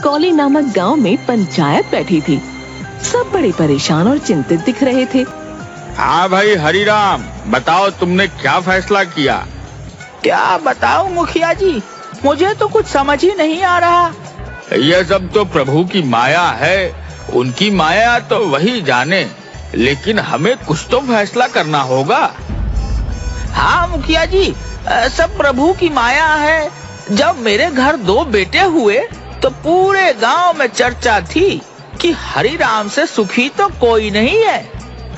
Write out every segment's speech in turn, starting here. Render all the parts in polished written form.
कौली नामक गांव में पंचायत बैठी थी। सब बड़े परेशान और चिंतित दिख रहे थे। हाँ भाई हरिराम, बताओ तुमने क्या फैसला किया? क्या बताऊं मुखिया जी, मुझे तो कुछ समझ ही नहीं आ रहा। यह सब तो प्रभु की माया है, उनकी माया तो वही जाने, लेकिन हमें कुछ तो फैसला करना होगा। हाँ मुखिया जी, सब प्रभु की माया है। जब मेरे घर 2 बेटे हुए तो पूरे गांव में चर्चा थी कि हरिराम से सुखी तो कोई नहीं है।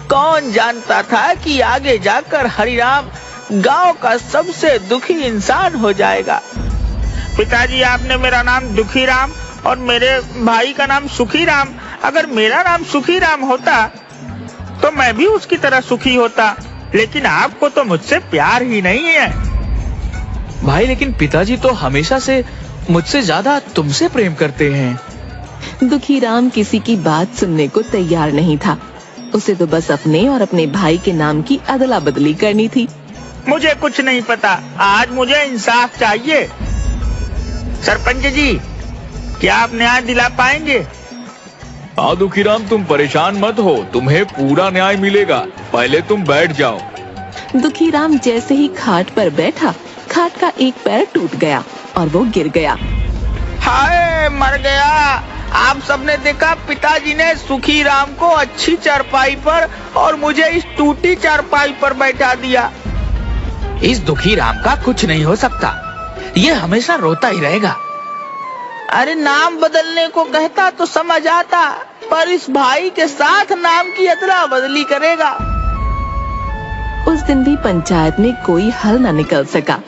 कौन जानता था कि आगे जाकर हरिराम गांव का सबसे दुखी इंसान हो जाएगा। पिताजी, आपने मेरा नाम दुखीराम और मेरे भाई का नाम सुखीराम, अगर मेरा नाम सुखीराम होता तो मैं भी उसकी तरह सुखी होता, लेकिन आपको तो मुझसे प्यार ही नहीं है। भाई, लेकिन पिताजी तो हमेशा से मुझसे ज्यादा तुमसे प्रेम करते हैं। दुखीराम किसी की बात सुनने को तैयार नहीं था। उसे तो बस अपने और अपने भाई के नाम की अदला बदली करनी थी। मुझे कुछ नहीं पता, आज मुझे इंसाफ चाहिए। सरपंच जी, क्या आप न्याय दिला पाएंगे? हाँ दुखीराम, तुम परेशान मत हो, तुम्हें पूरा न्याय मिलेगा। पहले तुम बैठ जाओ। दुखीराम जैसे ही खाट पर बैठा, खाट का एक पैर टूट गया और वो गिर गया। हाय, मर गया। आप सबने देखा, पिताजी ने सुखीराम को अच्छी चारपाई पर और मुझे इस टूटी चारपाई पर बैठा दिया। इस दुखीराम का कुछ नहीं हो सकता, ये हमेशा रोता ही रहेगा। अरे नाम बदलने को कहता तो समझ आता, पर इस भाई के साथ नाम की अदला बदली करेगा। उस दिन भी पंचायत में कोई हल न निकल सका।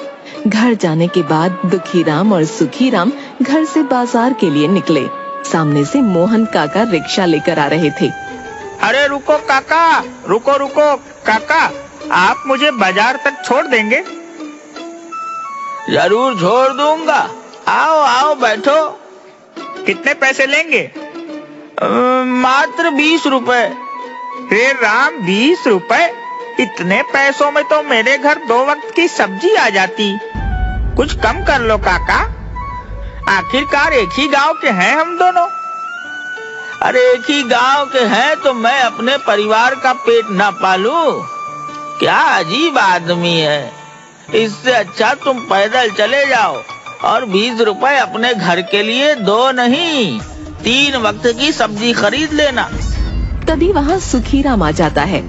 घर जाने के बाद दुखीराम और सुखीराम घर से बाजार के लिए निकले। सामने से मोहन काका रिक्शा लेकर आ रहे थे। अरे रुको काका, रुको रुको काका, आप मुझे बाजार तक छोड़ देंगे? जरूर छोड़ दूंगा, आओ आओ बैठो। कितने पैसे लेंगे? मात्र 20 रुपए। हे राम, 20 रुपए? इतने पैसों में तो मेरे घर 2 वक्त की सब्जी आ जाती। कुछ कम कर लो काका, आखिरकार एक ही गांव के हैं हम दोनों। अरे एक ही गांव के हैं तो मैं अपने परिवार का पेट ना पालूं? क्या अजीब आदमी है। इससे अच्छा तुम पैदल चले जाओ और 20 रुपए अपने घर के लिए 2 नहीं 3 वक्त की सब्जी खरीद लेना। तभी वहाँ सुखीराम आ जाता है।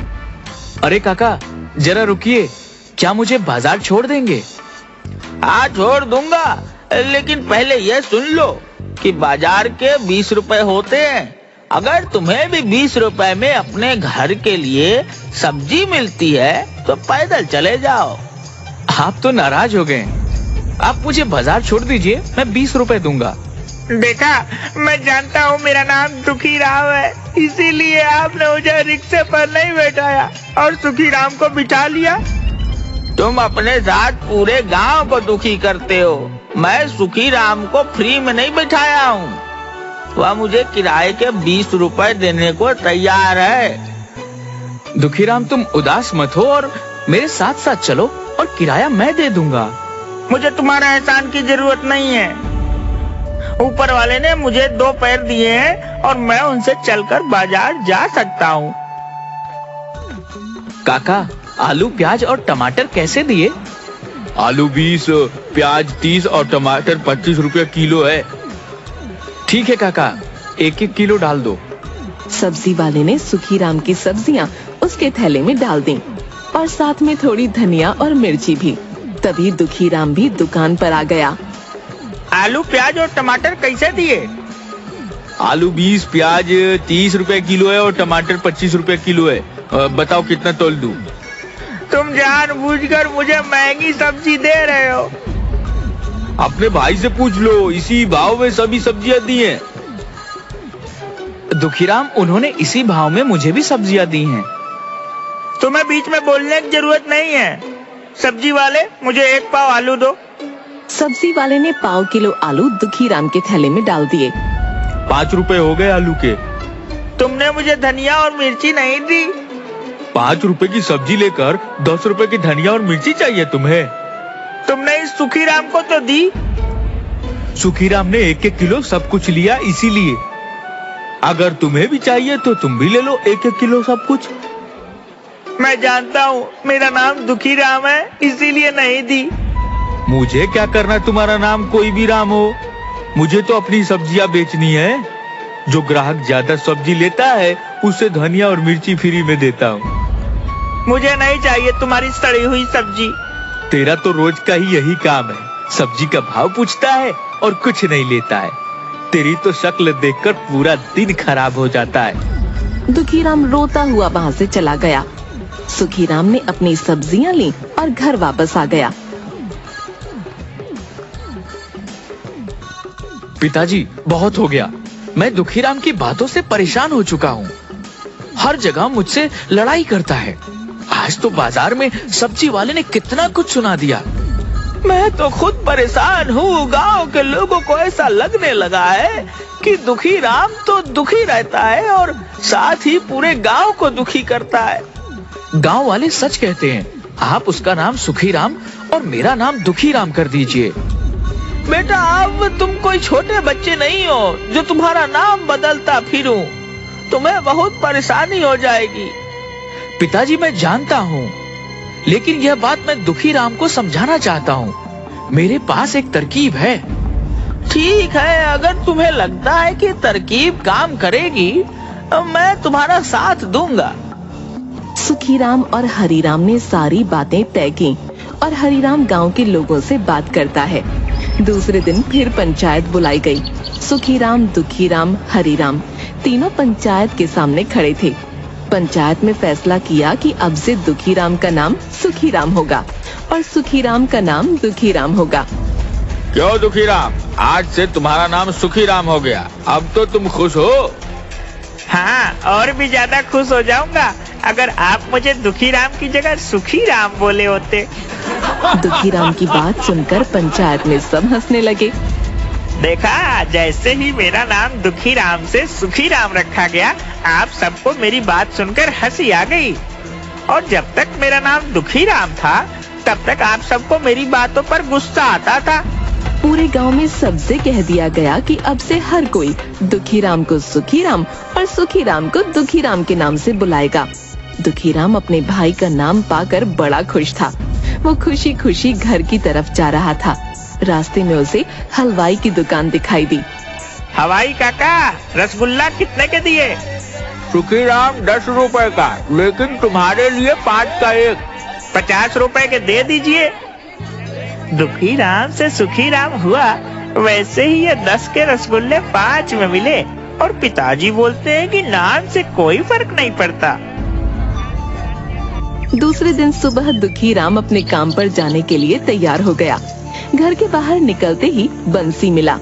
अरे काका, जरा रुकिए, क्या मुझे बाजार छोड़ देंगे? हाँ छोड़ दूंगा, लेकिन पहले ये सुन लो कि बाजार के 20 रुपए होते हैं। अगर तुम्हें भी 20 रुपए में अपने घर के लिए सब्जी मिलती है तो पैदल चले जाओ। आप तो नाराज हो गए। आप मुझे बाजार छोड़ दीजिए, मैं 20 रुपए दूंगा। देखा, मैं जानता हूँ मेरा नाम दुखीराम है, इसीलिए आपने मुझे रिक्शे पर नहीं बैठाया और सुखीराम को बिठा लिया। तुम अपने साथ पूरे गांव को दुखी करते हो। मैं सुखीराम को फ्री में नहीं बिठाया हूँ, वह मुझे किराए के 20 रुपए देने को तैयार है। दुखीराम, तुम उदास मत हो और मेरे साथ साथ चलो और किराया मैं दे दूंगा। मुझे तुम्हारा एहसान की जरूरत नहीं है। ऊपर वाले ने मुझे 2 पैर दिए हैं और मैं उनसे चलकर बाजार जा सकता हूँ। काका, आलू, प्याज और टमाटर कैसे दिए? आलू 20, प्याज 30 और टमाटर 25 रुपए किलो है। ठीक है काका, 1-1 किलो डाल दो। सब्जी वाले ने सुखीराम की सब्जियां उसके थैले में डाल दी और साथ में थोड़ी धनिया और मिर्ची भी। तभी दुखीराम भी दुकान पर आ गया। आलू, प्याज और टमाटर कैसे दिए? आलू 20, प्याज 30 रुपए किलो है और टमाटर 25 रुपए किलो है। बताओ कितना तोल दूं? तुम जानबूझकर मुझे महंगी सब्जी दे रहे हो। अपने भाई से पूछ लो, इसी भाव में सभी सब्जियां दी हैं। दुखीराम, उन्होंने इसी भाव में मुझे भी सब्जियां दी हैं। तुम्हें बीच में बोलने की जरूरत नहीं है। सब्जी वाले, मुझे 1 पाव आलू दो। सब्जी वाले ने पाव किलो आलू दुखीराम के थैले में डाल दिए। 5 रुपए हो गए आलू के। तुमने मुझे धनिया और मिर्ची नहीं दी। 5 रुपए की सब्जी लेकर 10 रुपए की धनिया और मिर्ची चाहिए तुम्हें? तुमने इस सुखीराम को तो दी। सुखीराम ने 1-1 किलो सब कुछ लिया इसीलिए। अगर तुम्हें भी चाहिए तो तुम भी ले लो 1-1 किलो सब कुछ। मैं जानता हूँ मेरा नाम दुखी राम है, इसीलिए नहीं दी। मुझे क्या करना तुम्हारा नाम कोई भी राम हो, मुझे तो अपनी सब्जियां बेचनी है। जो ग्राहक ज्यादा सब्जी लेता है उसे धनिया और मिर्ची फ्री में देता हूँ। मुझे नहीं चाहिए तुम्हारी सड़ी हुई सब्जी। तेरा तो रोज का ही यही काम है, सब्जी का भाव पूछता है और कुछ नहीं लेता है। तेरी तो शक्ल देखकर पूरा दिन खराब हो जाता है। दुखीराम रोता हुआ वहाँ से चला गया। सुखीराम ने अपनी सब्जियां ली और घर वापस आ गया। पिताजी, बहुत हो गया। मैं दुखीराम की बातों से परेशान हो चुका हूँ। हर जगह मुझसे लड़ाई करता है। आज तो बाजार में सब्जी वाले ने कितना कुछ सुना दिया। मैं तो खुद परेशान हूँ। गांव के लोगों को ऐसा लगने लगा है कि दुखी राम तो दुखी रहता है और साथ ही पूरे गांव को दुखी करता है। गांव वाले सच कहते हैं। आप उसका नाम सुखीराम और मेरा नाम दुखीराम कर दीजिए। बेटा, अब तुम कोई छोटे बच्चे नहीं हो जो तुम्हारा नाम बदलता फिरूं। तुम्हें बहुत परेशानी हो जाएगी। पिताजी, मैं जानता हूँ, लेकिन यह बात मैं दुखीराम को समझाना चाहता हूँ। मेरे पास एक तरकीब है। ठीक है, अगर तुम्हें लगता है कि तरकीब काम करेगी तो मैं तुम्हारा साथ दूंगा। सुखीराम और हरीराम ने सारी बातें तय की और हरीराम गांव के लोगों से बात करता है। दूसरे दिन फिर पंचायत बुलाई गई। सुखीराम, दुखीराम, हरीराम तीनों पंचायत के सामने खड़े थे। पंचायत में फैसला किया कि अब से दुखीराम का नाम सुखीराम होगा और सुखीराम का नाम दुखीराम होगा। क्यों दुखीराम, आज से तुम्हारा नाम सुखीराम हो गया। अब तो तुम खुश हो? हाँ, और भी ज्यादा खुश हो जाऊंगा अगर आप मुझे दुखी राम की जगह सुखी राम बोले होते। दुखीराम की बात सुनकर पंचायत में सब हंसने लगे। देखा, जैसे ही मेरा नाम दुखी राम से सुखी राम रखा गया, आप सबको मेरी बात सुनकर हंसी आ गई। और जब तक मेरा नाम दुखी राम था तब तक आप सबको मेरी बातों पर गुस्सा आता था। पूरे गांव में सबसे कह दिया गया कि अब से हर कोई दुखीराम को सुखीराम और सुखीराम को दुखीराम के नाम से बुलाएगा। दुखीराम अपने भाई का नाम पाकर बड़ा खुश था। वो खुशी खुशी घर की तरफ जा रहा था। रास्ते में उसे हलवाई की दुकान दिखाई दी। हवाई काका, रसगुल्ला कितने के दिए? सुखीराम 10 रुपए का, लेकिन तुम्हारे लिए 5 का एक। 50 रुपए के दे दीजिए। दुखी राम से सुखी राम हुआ, वैसे ही ये 10 के रसगुल्ले 5 में मिले। और पिताजी बोलते हैं कि नाम से कोई फर्क नहीं पड़ता। दूसरे दिन सुबह दुखीराम अपने काम पर जाने के लिए तैयार हो गया। घर के बाहर निकलते ही बंसी मिला।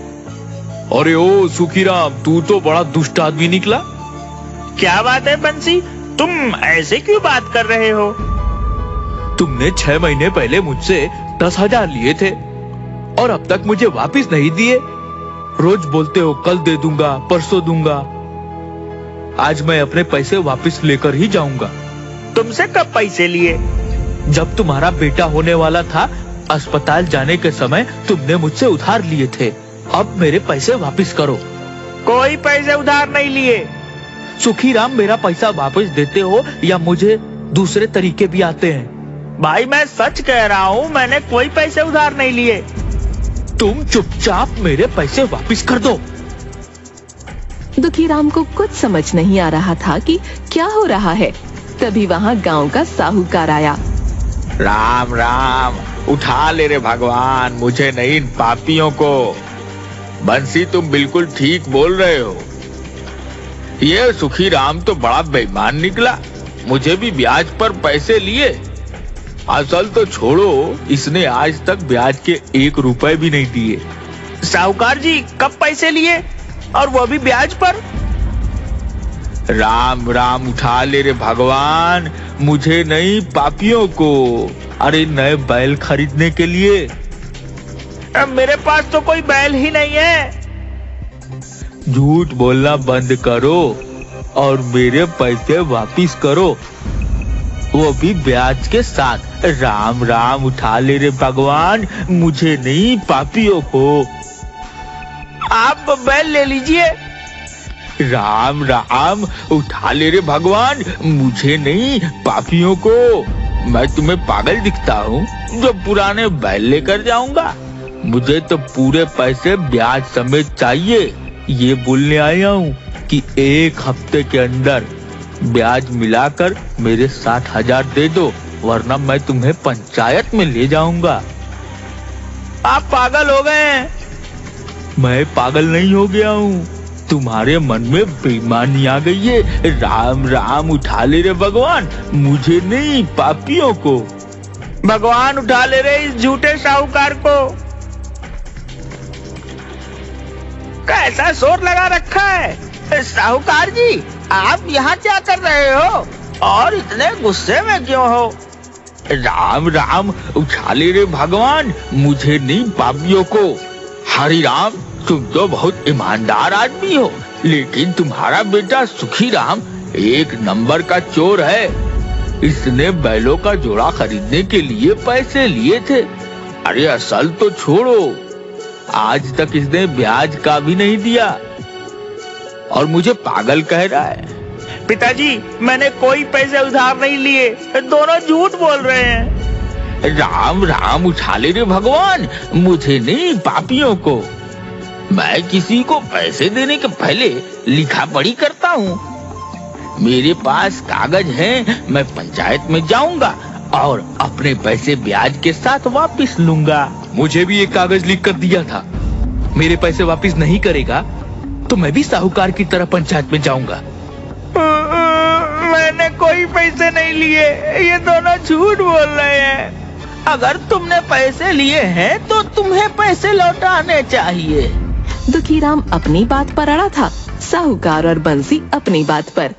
अरे ओ सुखीराम, तू तो बड़ा दुष्ट आदमी निकला। क्या बात है बंसी, तुम ऐसे क्यों बात कर रहे हो? तुमने 6 महीने पहले मुझसे 10,000 लिए थे और अब तक मुझे वापस नहीं दिए। रोज बोलते हो कल दे दूंगा, परसों दूंगा। आज मैं अपने पैसे वापस लेकर ही जाऊंगा। तुमसे कब पैसे लिए? जब तुम्हारा बेटा होने वाला था, अस्पताल जाने के समय तुमने मुझसे उधार लिए थे। अब मेरे पैसे वापस करो। कोई पैसे उधार नहीं लिए। सुखीराम, मेरा पैसा वापस देते हो या मुझे दूसरे तरीके भी आते हैं? भाई, मैं सच कह रहा हूँ, मैंने कोई पैसे उधार नहीं लिए। तुम चुपचाप मेरे पैसे वापस कर दो। दुखीराम को कुछ समझ नहीं आ रहा था कि क्या हो रहा है। तभी वहाँ गांव का साहूकार आया। राम राम, उठा ले रे भगवान, मुझे नहीं इन पापियों को। बंसी, तुम बिल्कुल ठीक बोल रहे हो। ये सुखीराम तो बड़ा बेईमान निकला। मुझे भी ब्याज पर पैसे लिए। असल तो छोड़ो, इसने आज तक ब्याज के 1 रुपए भी नहीं दिए। साहूकार जी, कब पैसे लिए और वो भी ब्याज पर? राम राम, उठा ले रे भगवान, मुझे नहीं पापियों को। अरे नए बैल खरीदने के लिए। मेरे पास तो कोई बैल ही नहीं है। झूठ बोलना बंद करो और मेरे पैसे वापिस करो, वो भी ब्याज के साथ। राम राम, उठा ले रे भगवान, मुझे नहीं पापियों को। बैल ले लीजिए। राम राम, उठा ले रे भगवान, मुझे नहीं पापियों को। मैं तुम्हें पागल दिखता हूँ जो पुराने बैल लेकर जाऊंगा? मुझे तो पूरे पैसे ब्याज समेत चाहिए। ये बोलने आया हूँ कि 1 हफ्ते के अंदर ब्याज मिलाकर मेरे 60,000 दे दो, वरना मैं तुम्हें पंचायत में ले जाऊंगा। आप पागल हो गए हैं। मैं पागल नहीं हो गया हूँ, तुम्हारे मन में बेईमानी आ गई है। राम राम, उठा ले रे भगवान, मुझे नहीं पापियों को। भगवान उठा ले रहे इस झूठे साहूकार को। कैसा शोर लगा रखा है? साहूकार जी, आप यहाँ क्या कर रहे हो और इतने गुस्से में क्यों हो? राम राम, उठा ले रे भगवान, मुझे नहीं पापियों को। हरि राम, तुम तो बहुत ईमानदार आदमी हो, लेकिन तुम्हारा बेटा सुखी राम 1 नंबर का चोर है। इसने बैलों का जोड़ा खरीदने के लिए पैसे लिए थे। अरे असल तो छोड़ो, आज तक इसने ब्याज का भी नहीं दिया और मुझे पागल कह रहा है। पिताजी, मैंने कोई पैसे उधार नहीं लिए, दोनों झूठ बोल रहे हैं। राम राम, उठा ले रे भगवान, मुझे नहीं पापियों को। मैं किसी को पैसे देने के पहले लिखा पढ़ी करता हूँ। मेरे पास कागज हैं, मैं पंचायत में जाऊंगा और अपने पैसे ब्याज के साथ वापस लूंगा। मुझे भी एक कागज लिख कर दिया था, मेरे पैसे वापस नहीं करेगा तो मैं भी साहूकार की तरह पंचायत में जाऊंगा। मैंने कोई पैसे नहीं लिए, ये दोनों झूठ बोल रहे हैं। अगर तुमने पैसे लिए हैं तो तुम्हें पैसे लौटाने चाहिए। दुखीराम अपनी बात पर अड़ा था, साहूकार और बंसी अपनी बात पर।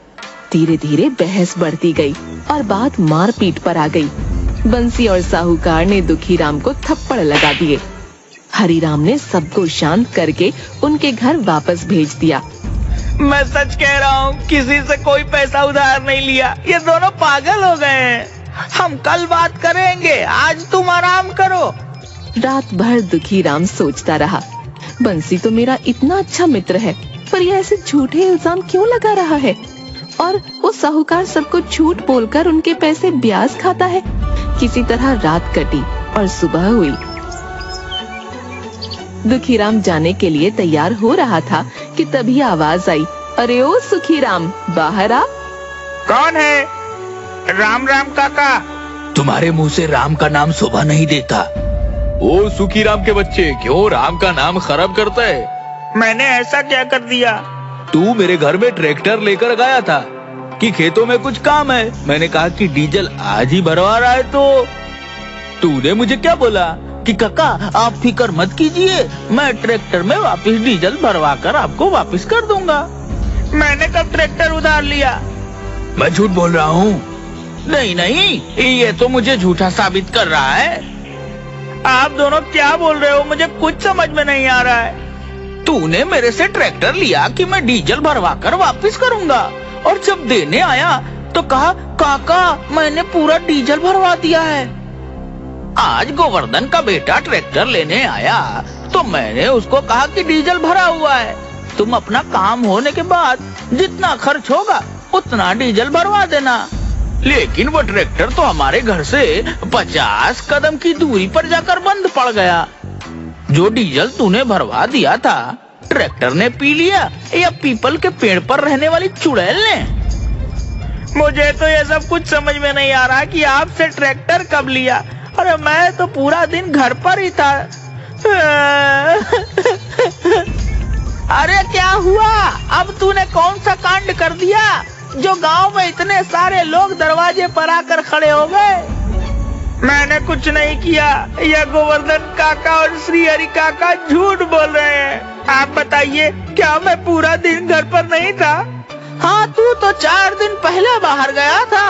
धीरे धीरे बहस बढ़ती गई और बात मारपीट पर आ गई। बंसी और साहूकार ने दुखीराम को थप्पड़ लगा दिए। हरिराम ने सबको शांत करके उनके घर वापस भेज दिया। मैं सच कह रहा हूँ, किसी से कोई पैसा उधार नहीं लिया। ये दोनों पागल हो गए हैं। हम कल बात करेंगे, आज तुम आराम करो। रात भर दुखीराम सोचता रहा, बंसी तो मेरा इतना अच्छा मित्र है, पर यह ऐसे झूठे इल्जाम क्यों लगा रहा है? और वो साहूकार सबको झूठ बोलकर उनके पैसे ब्याज खाता है। किसी तरह रात कटी और सुबह हुई। दुखीराम जाने के लिए तैयार हो रहा था कि तभी आवाज आई, अरे ओ सुखीराम, बाहर आ। कौन है? राम राम काका। तुम्हारे मुंह से राम का नाम शोभा नहीं देता। ओ सुखी राम के बच्चे, क्यों राम का नाम खराब करता है? मैंने ऐसा क्या कर दिया? तू मेरे घर में ट्रैक्टर लेकर गया था कि खेतों में कुछ काम है। मैंने कहा कि डीजल आज ही भरवा रहा है तो तूने मुझे क्या बोला कि काका आप फिक्र मत कीजिए, मैं ट्रैक्टर में वापस डीजल भरवा कर आपको वापस कर दूंगा। मैंने कब ट्रैक्टर उधार लिया? मैं झूठ बोल रहा हूँ। नहीं नहीं, ये तो मुझे झूठा साबित कर रहा है। आप दोनों क्या बोल रहे हो? मुझे कुछ समझ में नहीं आ रहा है। तूने मेरे से ट्रैक्टर लिया कि मैं डीजल भरवा कर वापस करूंगा, और जब देने आया तो कहा काका मैंने पूरा डीजल भरवा दिया है। आज गोवर्धन का बेटा ट्रैक्टर लेने आया तो मैंने उसको कहा कि डीजल भरा हुआ है, तुम अपना काम होने के बाद जितना खर्च होगा उतना डीजल भरवा देना। लेकिन वो ट्रैक्टर तो हमारे घर से 50 कदम की दूरी पर जाकर बंद पड़ गया। जो डीजल तूने भरवा दिया था ट्रैक्टर ने पी लिया या पीपल के पेड़ पर रहने वाली चुड़ैल ने? मुझे तो ये सब कुछ समझ में नहीं आ रहा कि आपसे ट्रैक्टर कब लिया। अरे मैं तो पूरा दिन घर पर ही था। अरे क्या हुआ? अब तूने कौन सा कांड कर दिया जो गांव में इतने सारे लोग दरवाजे पर आकर खड़े हो गए? मैंने कुछ नहीं किया। यह गोवर्धन काका और श्री हरि काका झूठ बोल रहे हैं। आप बताइए, क्या मैं पूरा दिन घर पर नहीं था? हाँ, तू तो 4 दिन पहले बाहर गया था।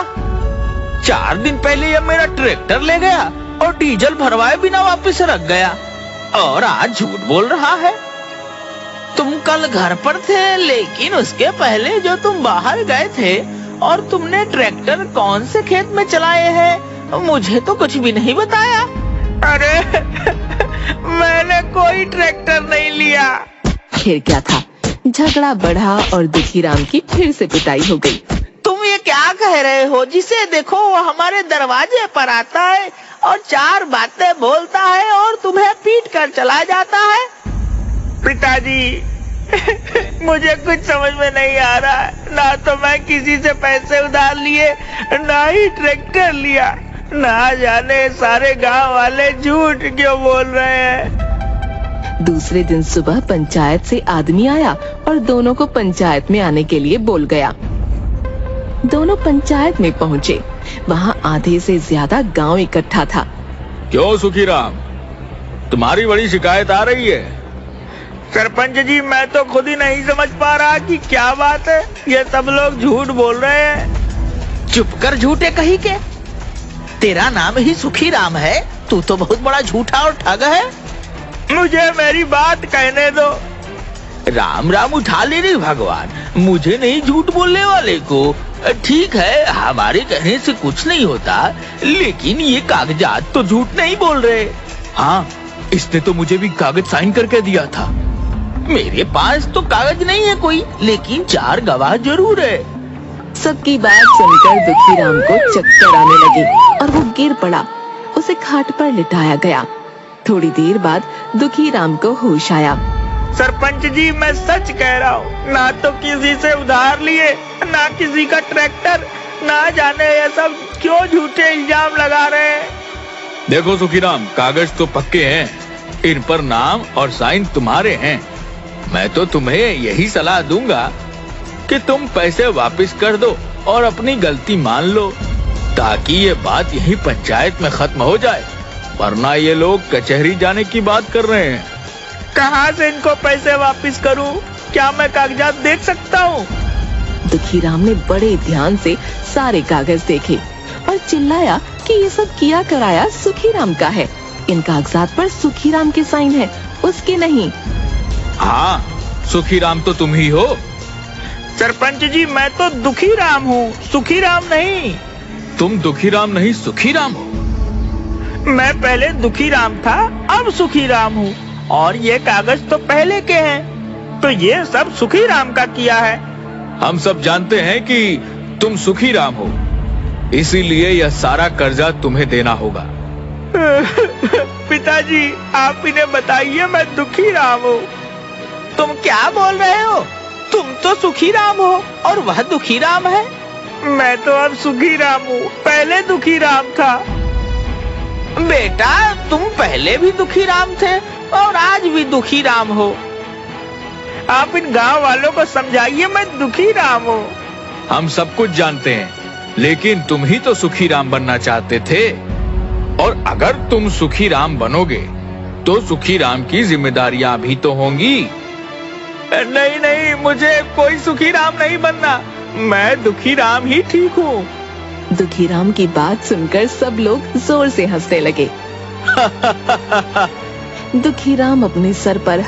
4 दिन पहले यह मेरा ट्रैक्टर ले गया और डीजल भरवाए बिना वापस रख गया, और आज झूठ बोल रहा है। तुम कल घर पर थे, लेकिन उसके पहले जो तुम बाहर गए थे और तुमने ट्रैक्टर कौन से खेत में चलाए हैं मुझे तो कुछ भी नहीं बताया। अरे मैंने कोई ट्रैक्टर नहीं लिया। फिर क्या था, झगड़ा बढ़ा और दुखीराम की फिर से पिटाई हो गई। तुम ये क्या कह रहे हो? जिसे देखो वो हमारे दरवाजे पर आता है और 4 बातें बोलता है और तुम्हें पीट कर चला जाता है। पिताजी मुझे कुछ समझ में नहीं आ रहा है। ना तो मैं किसी से पैसे उधार लिए, ना ही ट्रैक्टर लिया। ना जाने सारे गांव वाले झूठ क्यों बोल रहे हैं। दूसरे दिन सुबह पंचायत से आदमी आया और दोनों को पंचायत में आने के लिए बोल गया। दोनों पंचायत में पहुँचे। वहाँ आधे से ज्यादा गांव इकट्ठा था। क्यों सुखीराम, तुम्हारी बड़ी शिकायत आ रही है? सरपंच जी, मैं तो खुद ही नहीं समझ पा रहा कि क्या बात है। ये सब लोग झूठ बोल रहे हैं। चुप कर झूठे कहीं के। तेरा नाम ही सुखीराम है। तू तो बहुत बड़ा झूठा और ठग है। मुझे मेरी बात कहने दो। राम राम उठा ले रे भगवान, मुझे नहीं झूठ बोलने वाले को। ठीक है, हमारे कहने से कुछ नहीं होता, लेकिन ये कागजात तो झूठ नहीं बोल रहे। हाँ, इसने तो मुझे भी कागज साइन करके दिया था। मेरे पास तो कागज नहीं है कोई, लेकिन 4 गवाह जरूर है। सबकी बात सुनकर दुखीराम को चक्कर आने लगे और वो गिर पड़ा। उसे खाट पर लिटाया गया। थोड़ी देर बाद दुखीराम को होश आया। सरपंच जी, मैं सच कह रहा हूँ। ना तो किसी से उधार लिए, ना किसी का ट्रैक्टर। ना जाने ये सब क्यों झूठे इल्जाम लगा रहे हैं। देखो सुखीराम, कागज तो पक्के हैं, इन पर नाम और साइन तुम्हारे हैं। मैं तो तुम्हें यही सलाह दूंगा कि तुम पैसे वापस कर दो और अपनी गलती मान लो, ताकि ये बात यही पंचायत में खत्म हो जाए। वरना ये लोग कचहरी जाने की बात कर रहे हैं। कहाँ से इनको पैसे वापस करूँ? क्या मैं कागजात देख सकता हूँ? दुखीराम ने बड़े ध्यान से सारे कागज देखे और चिल्लाया कि ये सब किया कराया सुखीराम का है। इन कागजात पर सुखीराम के साइन है, उसके नहीं। हाँ, सुखीराम तो तुम ही हो। सरपंच जी, मैं तो दुखीराम हूँ, सुखीराम नहीं। तुम दुखीराम नहीं, सुखीराम हो। मैं पहले दुखीराम था, अब सुखीराम हूँ। और ये कागज तो पहले के हैं, तो ये सब सुखीराम का किया है। हम सब जानते हैं कि तुम सुखीराम हो, इसीलिए यह सारा कर्जा तुम्हें देना होगा। पिताजी, आप इन्हें बताइए मैं दुखीराम हूँ। तुम क्या बोल रहे हो? तुम तो सुखीराम हो और वह दुखीराम है। मैं तो अब सुखीराम हूँ, पहले दुखीराम था। बेटा, तुम पहले भी दुखीराम थे और आज भी दुखीराम हो। आप इन गांव वालों को समझाइए मैं दुखीराम हूँ। हम सब कुछ जानते हैं, लेकिन तुम ही तो सुखीराम बनना चाहते थे। और अगर तुम सुखीराम बनोगे तो सुखीराम की जिम्मेदारियां भी तो होंगी। नहीं नहीं, मुझे कोई सुखीराम नहीं बनना। मैं दुखीराम ही ठीक हूँ। दुखीराम की बात सुनकर सब लोग जोर से हंसने लगे। दुखीराम अपने सर पर